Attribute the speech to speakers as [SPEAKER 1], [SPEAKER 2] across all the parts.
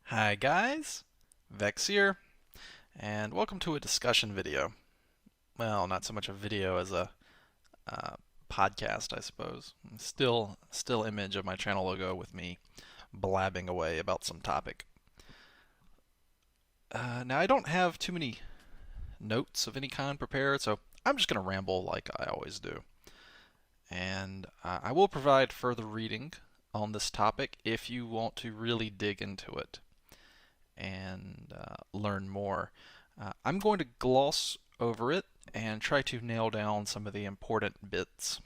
[SPEAKER 1] Hi guys, Vechs here, and welcome to a discussion video. Well, not so much a video as a uh, podcast, I suppose. Still image of my channel logo with me blabbing away about some topic. Now I don't have too many notes of any kind prepared, so I'm just gonna ramble like I always do. And I will provide further reading on this topic if you want to really dig into it and learn more. I'm going to gloss over it and try to nail down some of the important bits.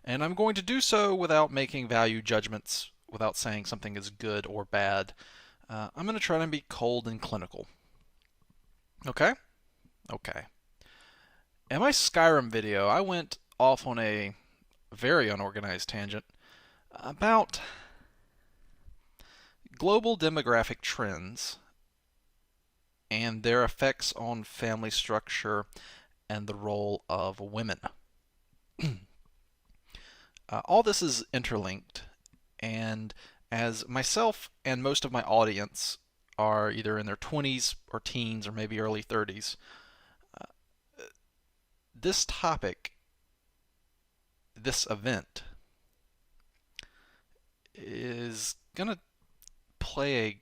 [SPEAKER 1] And I'm going to do so without making value judgments, without saying something is good or bad. I'm going to try to be cold and clinical. Okay? Okay. In my Skyrim video, I went off on a very unorganized tangent about global demographic trends and their effects on family structure and the role of women. All this is interlinked, and as myself and most of my audience are either in their 20s or teens or maybe early 30s, this topic, this event, is going to play a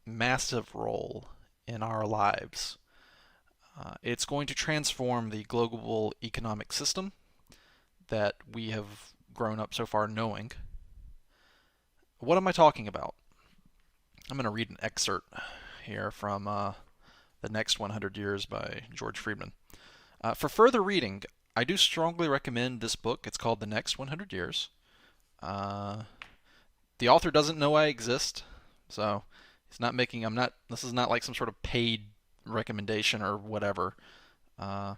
[SPEAKER 1] massive role in our lives. It's going to transform the global economic system that we have grown up so far knowing. What am I talking about? I'm going to read an excerpt here from The Next 100 Years by George Friedman. For further reading, I do strongly recommend this book. It's called The Next 100 Years. The author doesn't know I exist, so he's not making. This is not like some sort of paid recommendation or whatever. Uh,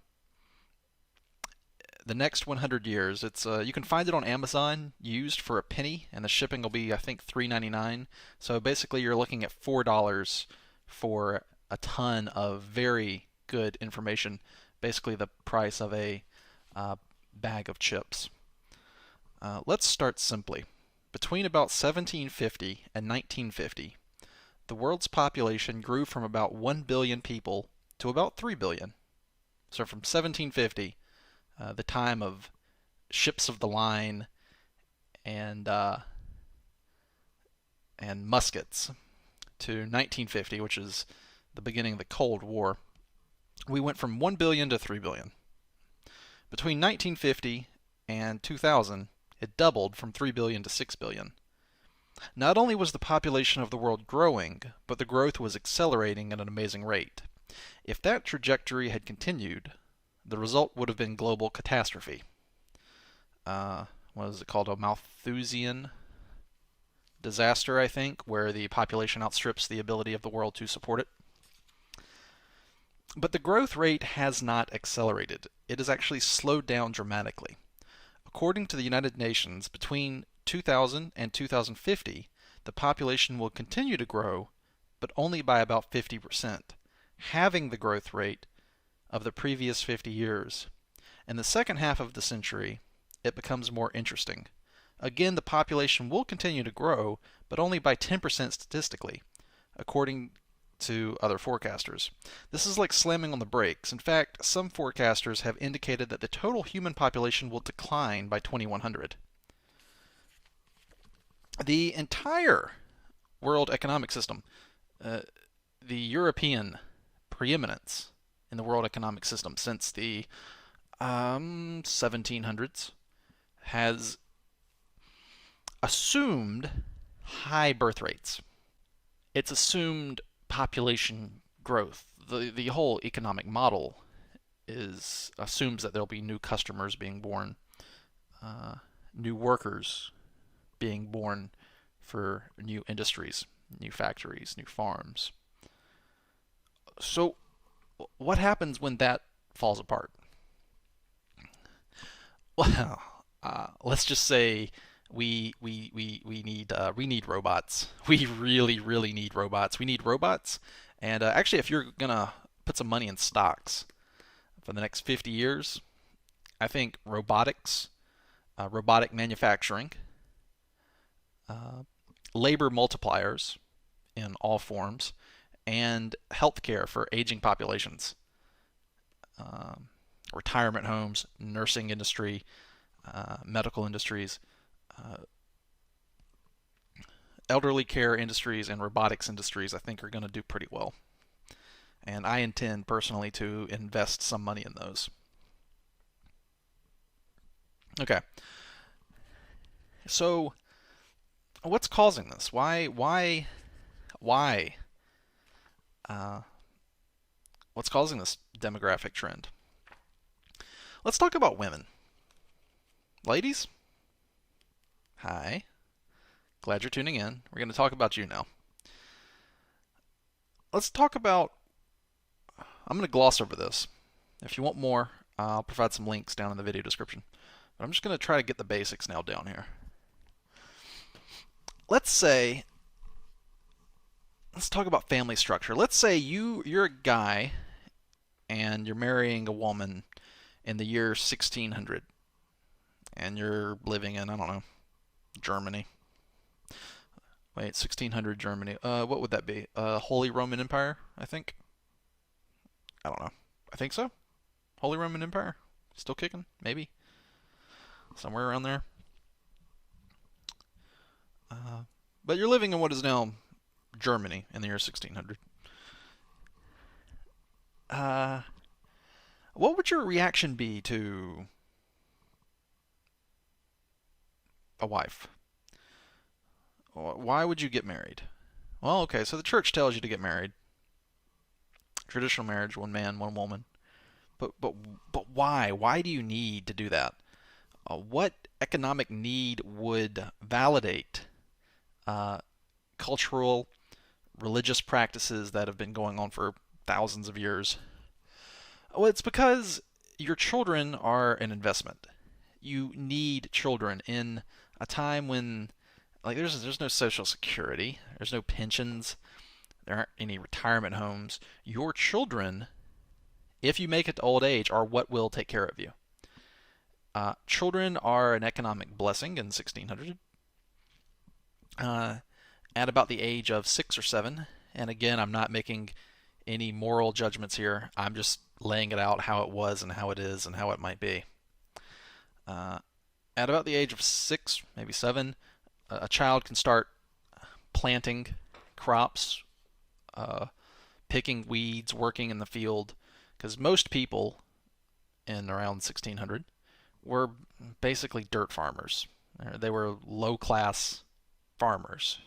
[SPEAKER 1] the Next 100 Years. It's you can find it on Amazon used for a penny, and the shipping will be I think $3.99. So basically, you're looking at $4 for a ton of very good information. Basically, the price of a bag of chips. Let's start simply. Between about 1750 and 1950, the world's population grew from about 1 billion people to about 3 billion. So from 1750, the time of ships of the line and and muskets, to 1950, which is the beginning of the Cold War, we went from 1 billion to 3 billion. Between 1950 and 2000, it doubled from 3 billion to 6 billion. Not only was the population of the world growing, but the growth was accelerating at an amazing rate. If that trajectory had continued, the result would have been global catastrophe. What is it called? A Malthusian disaster, I think, where the population outstrips the ability of the world to support it. But the growth rate has not accelerated. It has actually slowed down dramatically. According to the United Nations, between 2000 and 2050, the population will continue to grow, but only by about 50%, halving the growth rate of the previous 50 years. In the second half of the century, it becomes more interesting. Again, the population will continue to grow, but only by 10% statistically, according to other forecasters. This is like slamming on the brakes. In fact, some forecasters have indicated that the total human population will decline by 2100. The entire world economic system, the European preeminence in the world economic system since the 1700s, has assumed high birth rates. It's assumed population growth. The whole economic model assumes that there'll be new customers being born, new workers being born for new industries, new factories, new farms. So, what happens when that falls apart? Well, let's just say we need robots. We really need robots. We need robots. And actually, if you're gonna put some money in stocks for the next 50 years, I think robotics, robotic manufacturing, labor multipliers in all forms, and healthcare for aging populations, um, retirement homes, nursing industry, medical industries, uh, elderly care industries, and robotics industries, I think are going to do pretty well. And I intend personally to invest some money in those. Okay, so what's causing this? Why? Uh, what's causing this demographic trend? Let's talk about women. Ladies, hi. Glad you're tuning in. We're going to talk about you now. Let's talk about. I'm going to gloss over this. If you want more, I'll provide some links down in the video description. But I'm just going to try to get the basics nailed down here. Let's say, let's talk about family structure. Let's say you're a guy and you're marrying a woman in the year 1600, and you're living in, I don't know, Germany. Wait, 1600 Germany. What would that be? Holy Roman Empire, I think. I don't know. I think so. Holy Roman Empire, still kicking, maybe somewhere around there. But you're living in what is now Germany in the year 1600. What would your reaction be to a wife? Why would you get married? Well, okay, so the church tells you to get married. Traditional marriage, one man, one woman. But why? Why do you need to do that? What economic need would validate uh, cultural, religious practices that have been going on for thousands of years? Well, it's because your children are an investment. You need children in a time when, like, there's no social security, there's no pensions, there aren't any retirement homes. Your children, if you make it to old age, are what will take care of you. Children are an economic blessing in 1600. At about the age of 6 or 7, and again, I'm not making any moral judgments here. I'm just laying it out how it was and how it is and how it might be. Uh, at about the age of 6, maybe 7, a child can start planting crops, uh, picking weeds, working in the field, because most people in around 1600 were basically dirt farmers. They were low class farmers.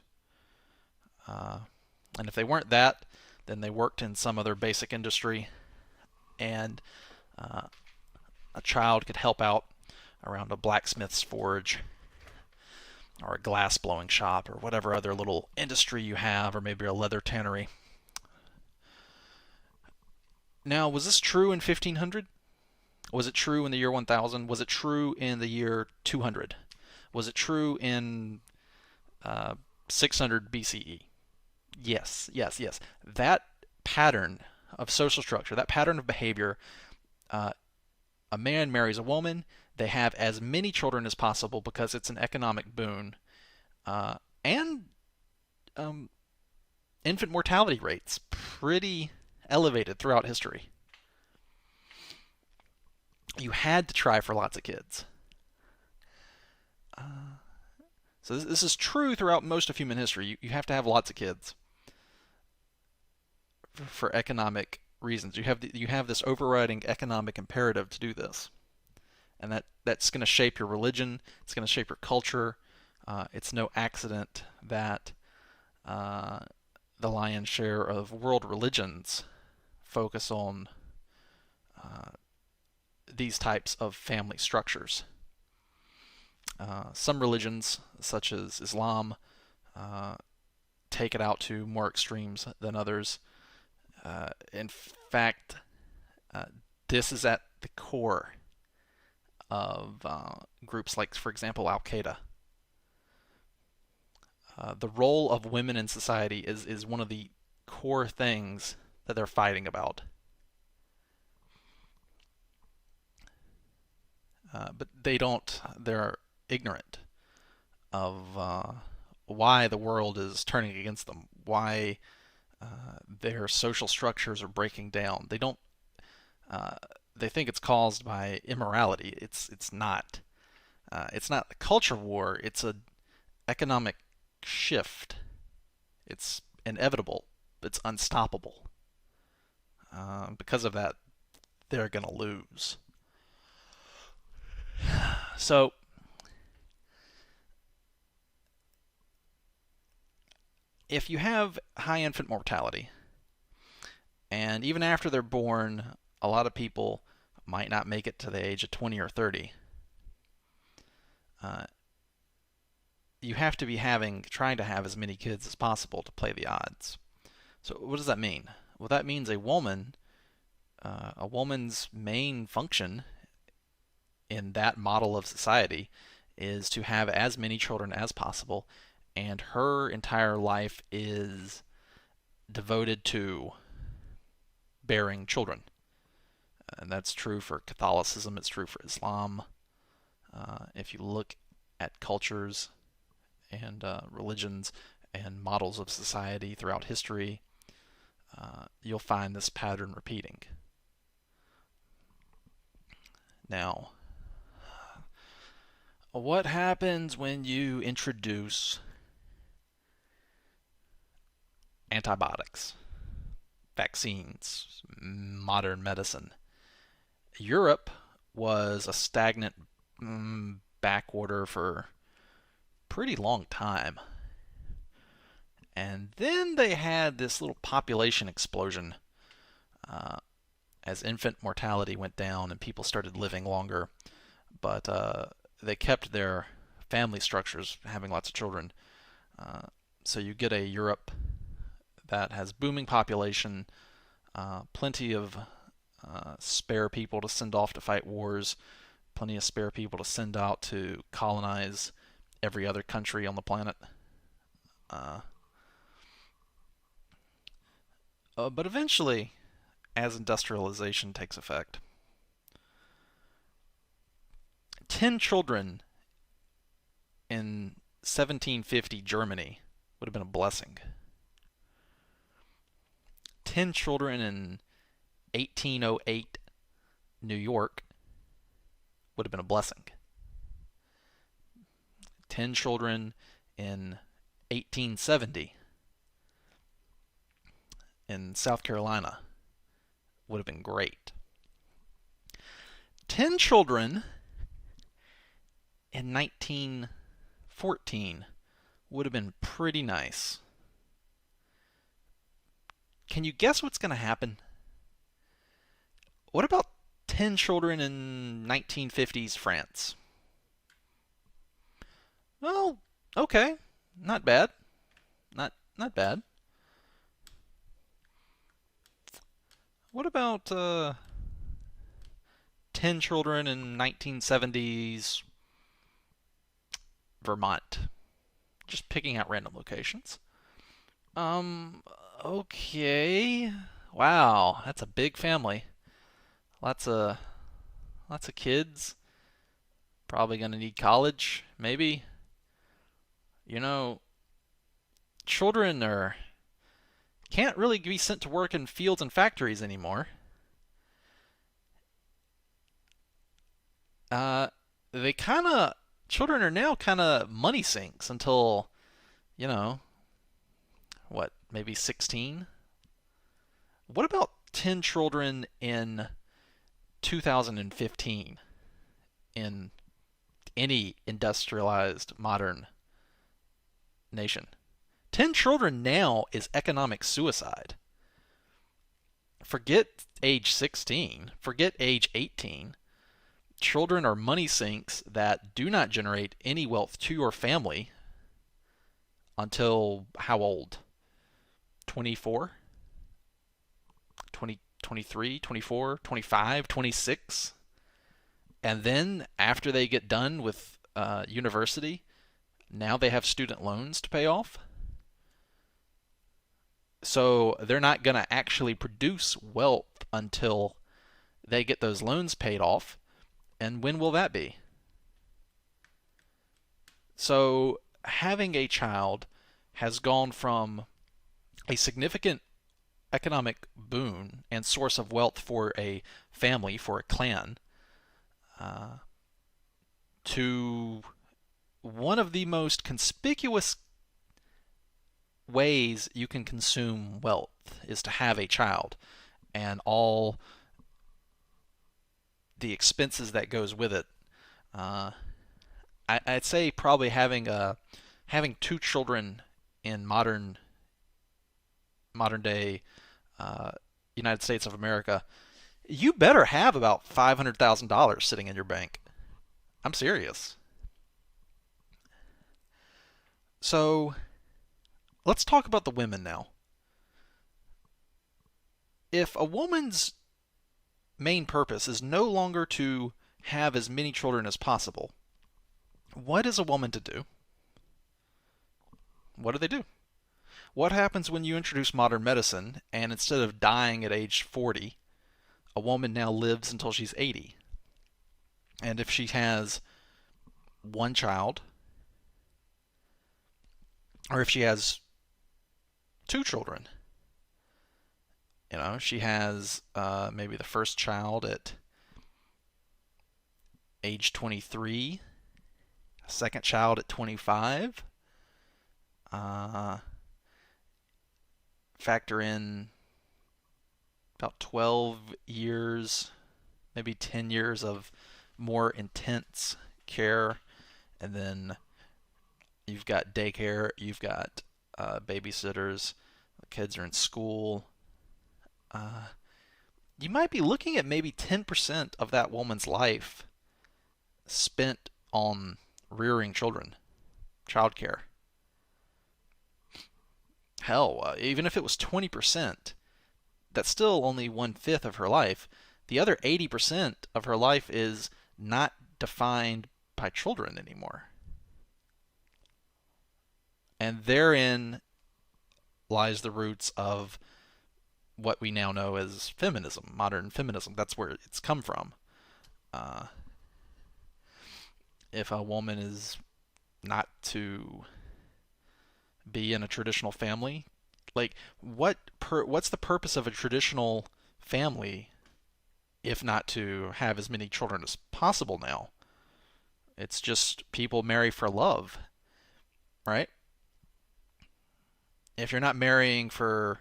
[SPEAKER 1] And if they weren't that, then they worked in some other basic industry, and a child could help out around a blacksmith's forge or a glass blowing shop or whatever other little industry you have, or maybe a leather tannery. Now, was this true in 1500? Was it true in the year 1000? Was it true in the year 200? Was it true in 600 BCE? Yes, yes, yes. That pattern of social structure, that pattern of behavior, uh, a man marries a woman, they have as many children as possible because it's an economic boon, and um, infant mortality rates pretty elevated throughout history. You had to try for lots of kids. So this is true throughout most of human history. You have to have lots of kids for economic reasons. You have this overriding economic imperative to do this, and that's going to shape your religion. It's going to shape your culture. It's no accident that the lion's share of world religions focus on these types of family structures. Some religions, such as Islam, take it out to more extremes than others. In fact, this is at the core of groups like, for example, Al Qaeda. The role of women in society is one of the core things that they're fighting about. But they're ignorant of why the world is turning against them, why their social structures are breaking down. They don't. Uh, they think it's caused by immorality. It's not. It's not a culture war. It's a economic shift. It's inevitable. It's unstoppable. Because of that, they're gonna lose. So if you have high infant mortality, and even after they're born, a lot of people might not make it to the age of 20 or 30. Uh, you have to be trying to have as many kids as possible to play the odds. So what does that mean? Well, that means a woman's main function in that model of society is to have as many children as possible, and her entire life is devoted to bearing children. And that's true for Catholicism, it's true for Islam. If you look at cultures and religions and models of society throughout history, you'll find this pattern repeating. Now, what happens when you introduce antibiotics, vaccines, modern medicine? Europe was a stagnant backwater for pretty long time. And then they had this little population explosion uh, as infant mortality went down and people started living longer. But they kept their family structures, having lots of children. So you get a Europe that has booming population, plenty of spare people to send off to fight wars, plenty of spare people to send out to colonize every other country on the planet. Uh, but eventually, as industrialization takes effect, 10 children in 1750 Germany would have been a blessing. 10 children in 1808 New York would have been a blessing. 10 children in 1870 in South Carolina would have been great. 10 children in 1914 would have been pretty nice. Can you guess what's going to happen? What about 10 children in 1950s France? Well, okay, not bad. Not bad. What about 10 children in 1970s Vermont? Just picking out random locations. Um, okay. Wow, that's a big family. Lots of lots of kids. Probably gonna need college, maybe. You know, children are can't really be sent to work in fields and factories anymore. Uh, they kind of children are now kind of money sinks until, you know, what, maybe 16? What about 10 children in 2015 in any industrialized modern nation? 10 children now is economic suicide. Forget age 16, forget age 18. Children are money sinks that do not generate any wealth to your family until how old? 24? 20, 23, 24, 25, 26? And then after they get done with university, now they have student loans to pay off. So they're not going to actually produce wealth until they get those loans paid off. And when will that be? So having a child has gone from a significant economic boon and source of wealth for a family, for a clan, uh, to one of the most conspicuous ways you can consume wealth is to have a child and all the expenses that goes with it. Uh, I'd say probably having two children in modern day uh, United States of America, you better have about $500,000 sitting in your bank. I'm serious. So let's talk about the women now. If a woman's main purpose is no longer to have as many children as possible, what is a woman to do? What do they do? What happens when you introduce modern medicine and instead of dying at age 40, a woman now lives until she's 80? And if she has one child, or if she has two children, she has maybe the first child at age 23, second child at 25. Uh, Factor in about 12 years, maybe 10 years of more intense care, and then you've got daycare, you've got babysitters, the kids are in school. Uh, you might be looking at maybe 10% of that woman's life spent on rearing children, childcare. Hell, even if it was 20%, that's still only 1/5 of her life. The other 80% of her life is not defined by children anymore. And therein lies the roots of what we now know as feminism, modern feminism. That's where it's come from. Uh, if a woman is not to be in a traditional family, like what's the purpose of a traditional family if not to have as many children as possible now? It's just people marry for love, right? If you're not marrying for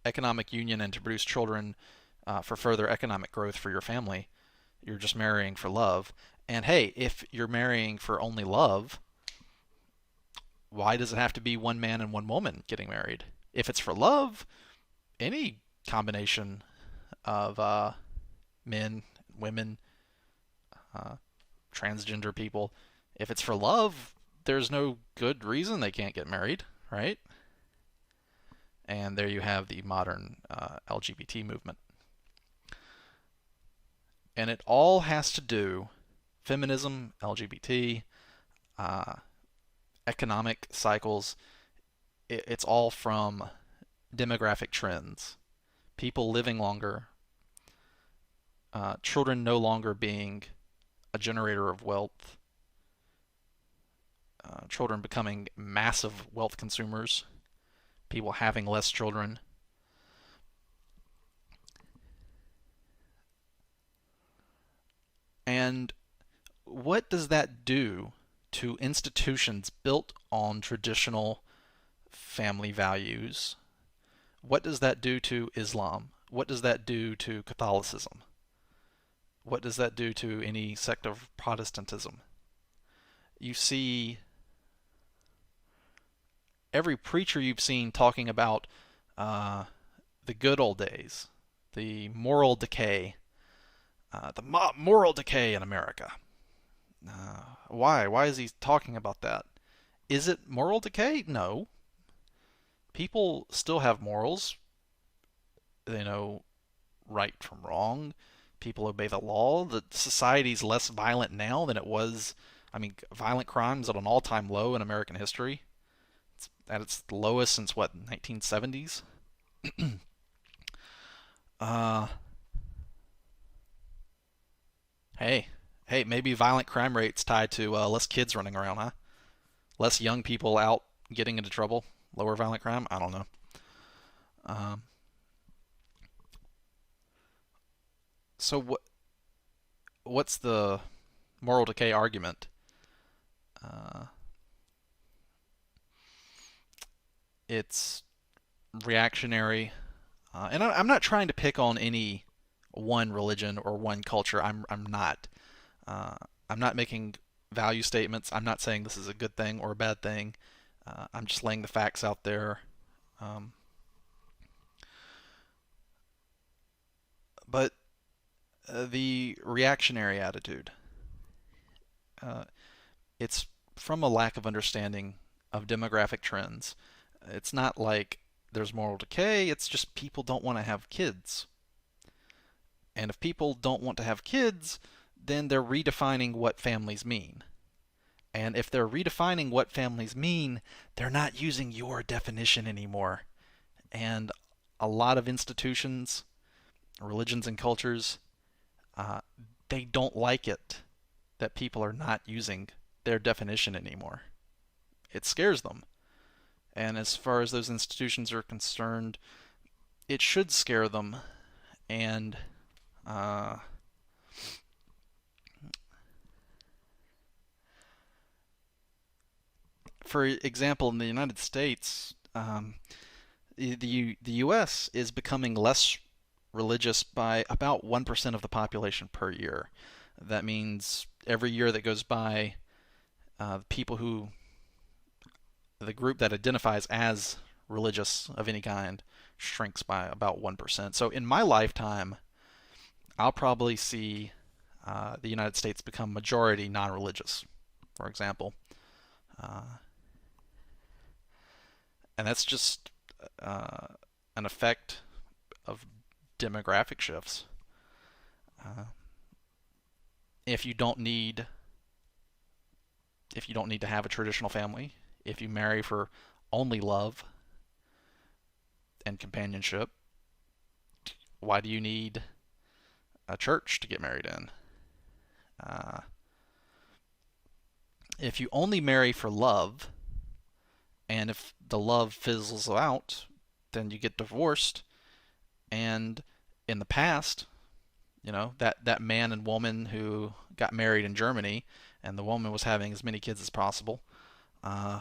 [SPEAKER 1] economic union and to produce children for further economic growth for your family, you're just marrying for love. And hey, if you're marrying for only love, why does it have to be one man and one woman getting married? If it's for love, any combination of men, women, uh, transgender people, if it's for love, there's no good reason they can't get married, right? And there you have the modern LGBT movement. And it all has to do, feminism, LGBT, uh, economic cycles, it's all from demographic trends. People living longer, children no longer being a generator of wealth, children becoming massive wealth consumers, people having less children. And what does that do to institutions built on traditional family values? What does that do to Islam? What does that do to Catholicism? What does that do to any sect of Protestantism? You see every preacher you've seen talking about uh, the good old days, the moral decay, moral decay in America. Why? Why is he talking about that? Is it moral decay? No. People still have morals. They know right from wrong. People obey the law. The society's less violent now than it was. I mean, violent crimes at an all-time low in American history. It's at its lowest since what, 1970s? uh, hey, hey, maybe violent crime rates tied to less kids running around, huh? less young people out getting into trouble, lower violent crime. I don't know. Um, so what's the moral decay argument? Uh, it's reactionary, and I'm not trying to pick on any one religion or one culture. I'm not. Uh, I'm not making value statements. I'm not saying this is a good thing or a bad thing. I'm just laying the facts out there. Um, but the reactionary attitude, uh, it's from a lack of understanding of demographic trends. It's not like there's moral decay, it's just people don't want to have kids. And if people don't want to have kids, then they're redefining what families mean. And if they're redefining what families mean, they're not using your definition anymore. And a lot of institutions, religions, and cultures, uh, they don't like it that people are not using their definition anymore. It scares them. And as far as those institutions are concerned, it should scare them. And uh, for example, in the United States, the U.S. is becoming less religious by about 1% of the population per year. That means every year that goes by, people who, the group that identifies as religious of any kind, shrinks by about 1%. So in my lifetime, I'll probably see the United States become majority non religious, for example. Uh, and that's just uh, an effect of demographic shifts. Uh, if you don't need if you don't need to have a traditional family, if you marry for only love and companionship, why do you need a church to get married in? Uh, if you only marry for love, and if the love fizzles out, then you get divorced. And in the past, that man and woman who got married in Germany, and the woman was having as many kids as possible, uh,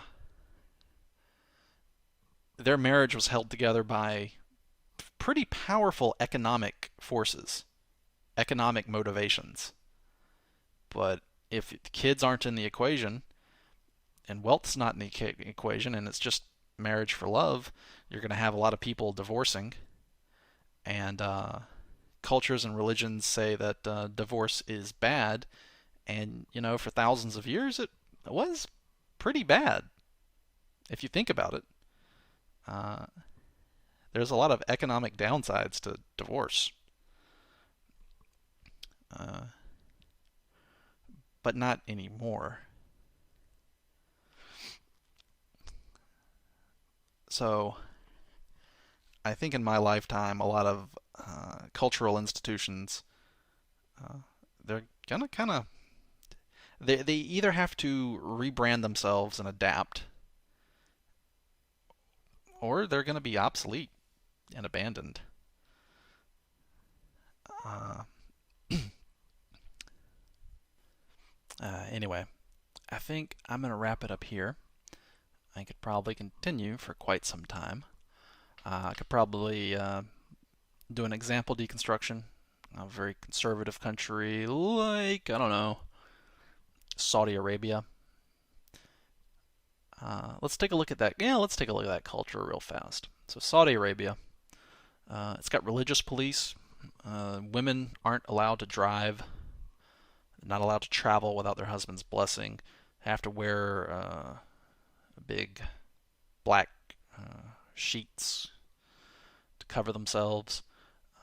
[SPEAKER 1] their marriage was held together by pretty powerful economic forces, economic motivations. But if the kids aren't in the equation, and wealth's not in the equation, and it's just marriage for love, you're going to have a lot of people divorcing. And cultures and religions say that divorce is bad, and for thousands of years it was pretty bad if you think about it. Uh, there's a lot of economic downsides to divorce, uh, but not anymore. So I think in my lifetime, a lot of cultural institutions, uh, they're gonna kind of they either have to rebrand themselves and adapt, or they're gonna be obsolete and abandoned. Uh, anyway, I think I'm gonna wrap it up here. I could probably continue for quite some time. I could probably do an example deconstruction of a very conservative country like, I don't know, Saudi Arabia. Let's take a look at that. Yeah, let's take a look at that culture real fast. So, Saudi Arabia, it's got religious police. Women aren't allowed to drive, not allowed to travel without their husband's blessing, have to wear big black sheets to cover themselves.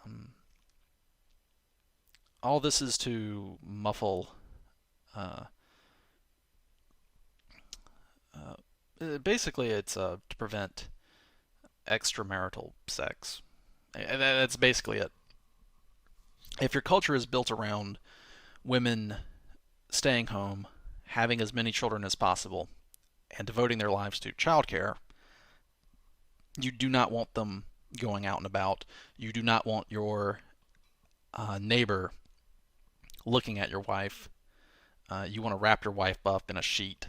[SPEAKER 1] Um, all this is to muffle. Uh, Basically, it's to prevent extramarital sex. That's basically it. If your culture is built around women staying home, having as many children as possible, and devoting their lives to childcare, you do not want them going out and about. You do not want your neighbor looking at your wife. You want to wrap your wife up in a sheet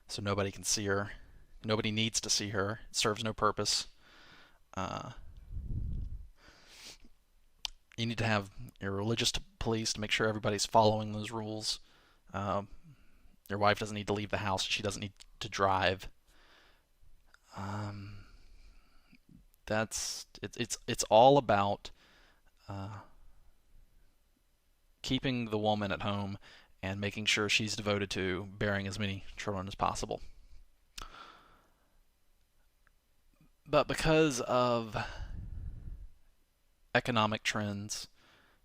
[SPEAKER 1] so nobody can see her. Nobody needs to see her. It serves no purpose. Uh, you need to have your religious police to make sure everybody's following those rules. Um, your wife doesn't need to leave the house. She doesn't need to drive. Um, it's all about uh, keeping the woman at home and making sure she's devoted to bearing as many children as possible. But because of economic trends,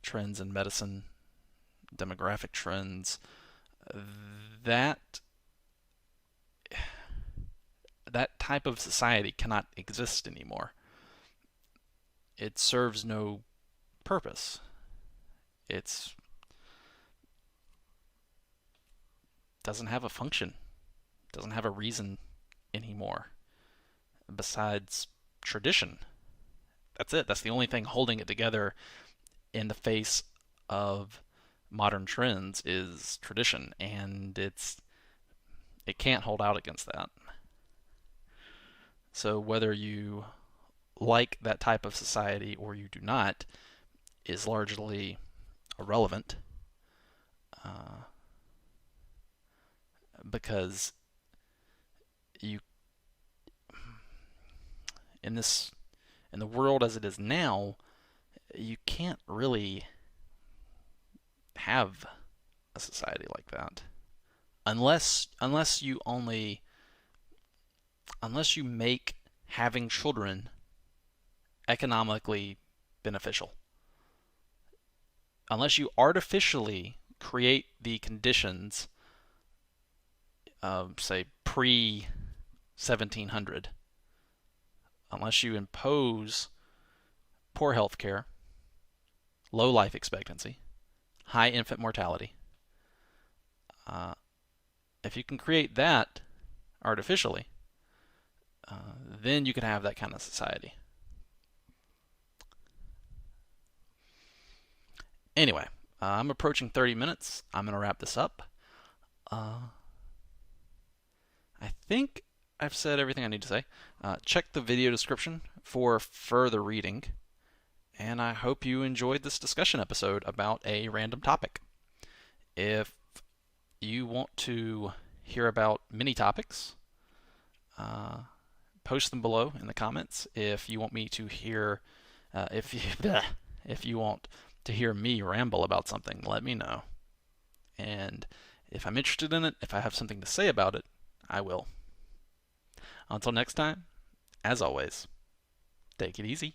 [SPEAKER 1] trends in medicine, demographic trends, that that type of society cannot exist anymore. It serves no purpose. It doesn't have a function, doesn't have a reason anymore besides tradition. That's it. That's the only thing holding it together in the face of modern trends is tradition, and it can't hold out against that. So whether you like that type of society or you do not is largely irrelevant, uh, because you in this in the world as it is now, you can't really have a society like that unless you make having children economically beneficial. Unless you artificially create the conditions of, say, pre 1700, unless you impose poor health care, low life expectancy, high infant mortality, uh, if you can create that artificially, then you can have that kind of society. Anyway, I'm approaching 30 minutes. I'm going to wrap this up. Uh, I think I've said everything I need to say. Check the video description for further reading, and I hope you enjoyed this discussion episode about a random topic. If you want to hear about many topics, post them below in the comments. If you want me to hear, if you want to hear me ramble about something, let me know. And if I'm interested in it, if I have something to say about it, I will. Until next time, as always, take it easy.